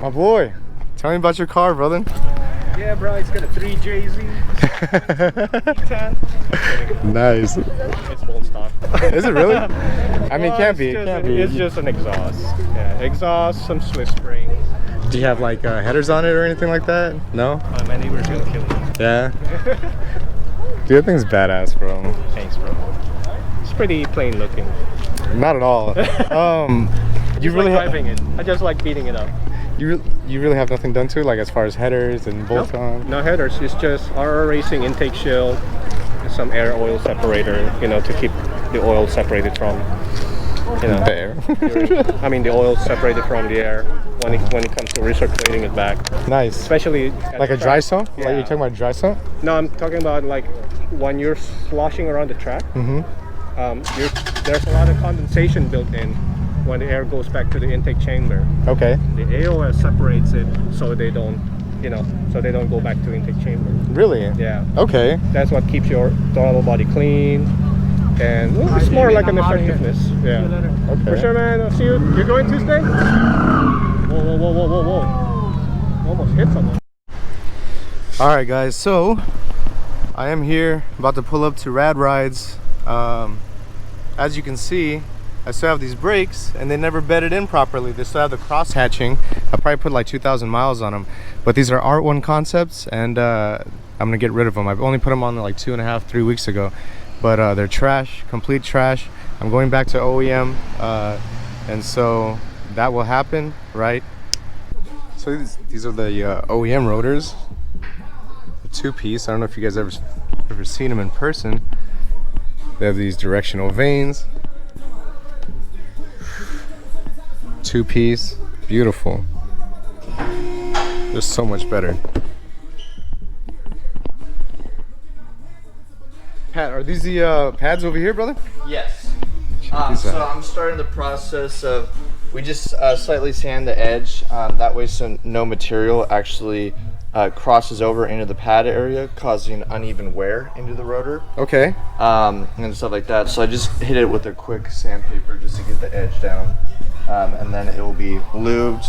My boy, tell me about your car, brother. Yeah, bro, it's got a 3JZ. Nice. It's bone stock. Is it really? I mean, it can't be. It can't be. It's just an exhaust. Yeah, exhaust, some Swiss spring. Do you have like headers on it or anything like that? No? My neighbor's gonna kill me. Yeah? Dude, that thing's badass, bro. Thanks, bro. It's pretty plain looking. Not at all. You really like driving it. I just like beating it up. You really have nothing done to it, like as far as headers and bolt on? No headers. It's just RR Racing intake shield, some air oil separator, you know, to keep the oil separated from, you know, the air. I mean, the oil separated from the air when it comes to recirculating it back. Nice. Especially like a dry sump? Yeah. Like you're talking about dry sump? No, I'm talking about like when you're sloshing around the track. There's a lot of condensation built in when the air goes back to the intake chamber. Okay. The AOS separates it so they don't, you know, so they don't go back to intake chamber. Really? Yeah. Okay. That's what keeps your throttle body clean, and it's more like an effectiveness. Yeah. Okay. For sure, man. I'll see you. You're going Tuesday? Whoa, whoa, whoa, whoa, whoa, whoa! Almost hit someone. All right, guys. So I am here, about to pull up to Rad Rides. As you can see, I still have these brakes and they never bedded in properly. They still have the cross hatching. I probably put like 2,000 miles on them, but these are R1 concepts, and I'm gonna get rid of them. I've only put them on like 2.5, 3 weeks ago, but they're trash, complete trash. I'm going back to OEM, and so that will happen, right? So these are the OEM rotors, the 2-piece. I don't know if you guys ever seen them in person. They have these directional vanes. 2-piece, beautiful. They're so much better. Pat, are these the pads over here, brother? Yes. So I'm starting the process of, we just slightly sand the edge, that way so no material actually crosses over into the pad area, causing uneven wear into the rotor. Okay. And stuff like that. So I just hit it with a quick sandpaper just to get the edge down. And then it will be lubed,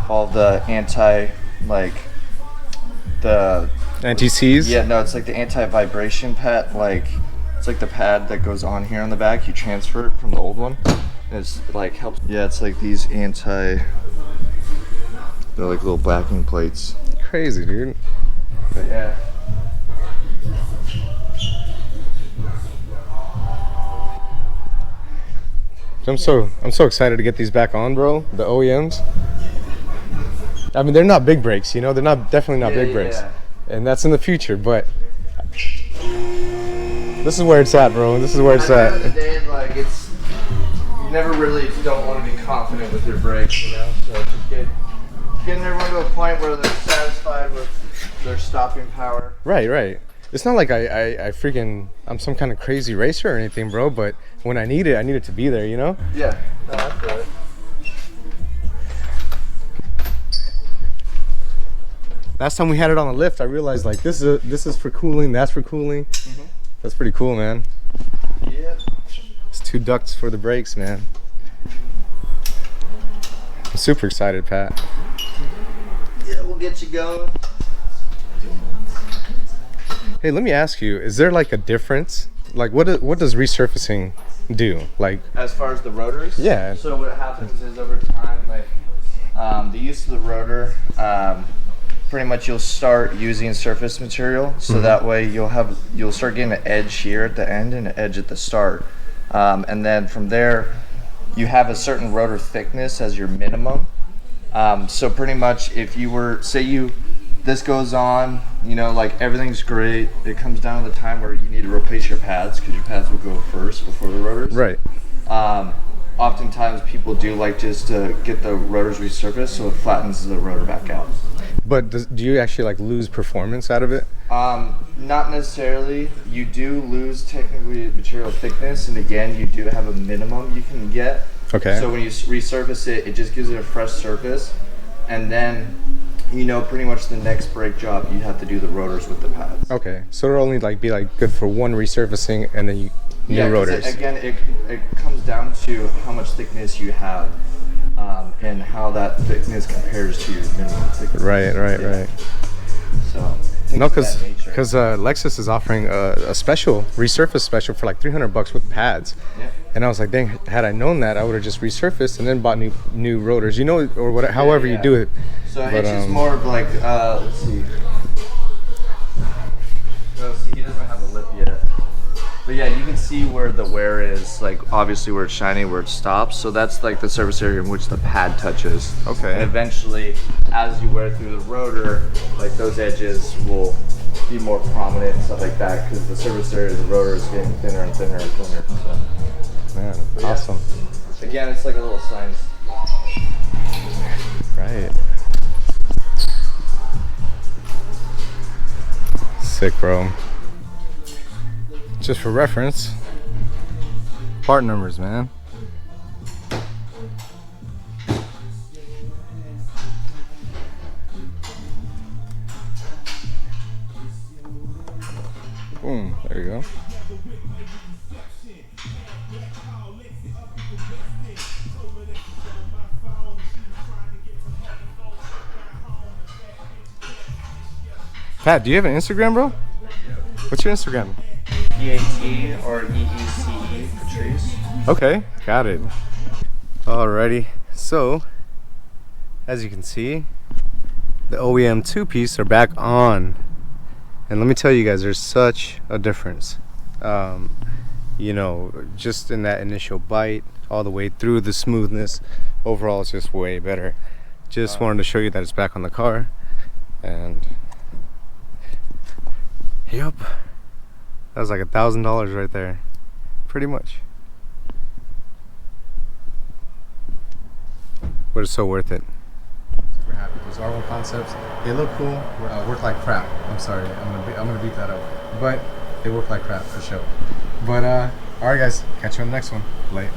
all the anti-seize? Yeah, no, it's like the anti-vibration pad, like it's like the pad that goes on here on the back. You transfer it from the old one. It's like helps. Yeah, it's like these they're like little backing plates. Crazy, dude. But yeah. I'm so excited to get these back on, bro. The OEMs. I mean, they're not big brakes, you know. They're definitely not big brakes, and that's in the future. But this is where it's at, bro. This is where it's at. At the end of the day, like you never really don't want to be confident with your brakes, you know. So just getting everyone to a point where they're satisfied with their stopping power. Right. It's not like I'm some kind of crazy racer or anything, bro, but when I need it to be there, you know? Yeah, no, that's right. Last time we had it on the lift, I realized like this is for cooling, that's for cooling. That's pretty cool, man. Yeah. It's 2 ducts for the brakes, man. I'm super excited, Pat. Yeah, we'll get you going. Hey, let me ask you, is there like a difference? Like what does resurfacing do? Like as far as the rotors? Yeah. So what happens is over time, like the use of the rotor, pretty much you'll start using surface material, so that way you'll start getting an edge here at the end and an edge at the start, and then from there you have a certain rotor thickness as your minimum. So pretty much if you were, say this goes on, you know, like everything's great, it comes down to the time where you need to replace your pads, because your pads will go first before the rotors. Right. Oftentimes people do like just to get the rotors resurfaced so it flattens the rotor back out. But do you actually like lose performance out of it? Not necessarily. You do lose technically material thickness, and again, you do have a minimum you can get. Okay. So when you resurface it, it just gives it a fresh surface, and then, you know, pretty much the next brake job you have to do the rotors with the pads. Okay, so it'll only like be like good for one resurfacing, and then new rotors. It comes down to how much thickness you have. and how that thickness compares to your minimum thickness. Right. So No, things of that nature. because Lexus is offering a special resurface special for like $300 with pads. Yeah. And I was like, dang, had I known that, I would have just resurfaced and then bought new rotors, you know, or whatever, however you do it. So But, it's just more of like, let's see. So see, he doesn't have a lip yet. But yeah, you can see where the wear is, like obviously where it's shiny, where it stops. So that's like the surface area in which the pad touches. Okay. And eventually, as you wear through the rotor, like those edges will be more prominent and stuff like that, because the surface area of the rotor is getting thinner and thinner and thinner. So. Man, But yeah. awesome. Again, it's like a little science. Right. Sick, bro. Just for reference, part numbers, man. Boom, there you go. Pat, do you have an Instagram, bro? What's your Instagram? PAT or EECE, Patrice. Okay, got it. Alrighty, so as you can see, the OEM two-piece are back on, and let me tell you guys, there's such a difference. You know, just in that initial bite, all the way through the smoothness, overall it's just way better. Just wanted to show you that it's back on the car, and yep, that was like $1,000 right there, pretty much. But it's so worth it. Super happy. Those R1 concepts, they look cool. Work like crap. I'm sorry, I'm gonna beat that up. But they work like crap for sure. But all right, guys, catch you on the next one. Late.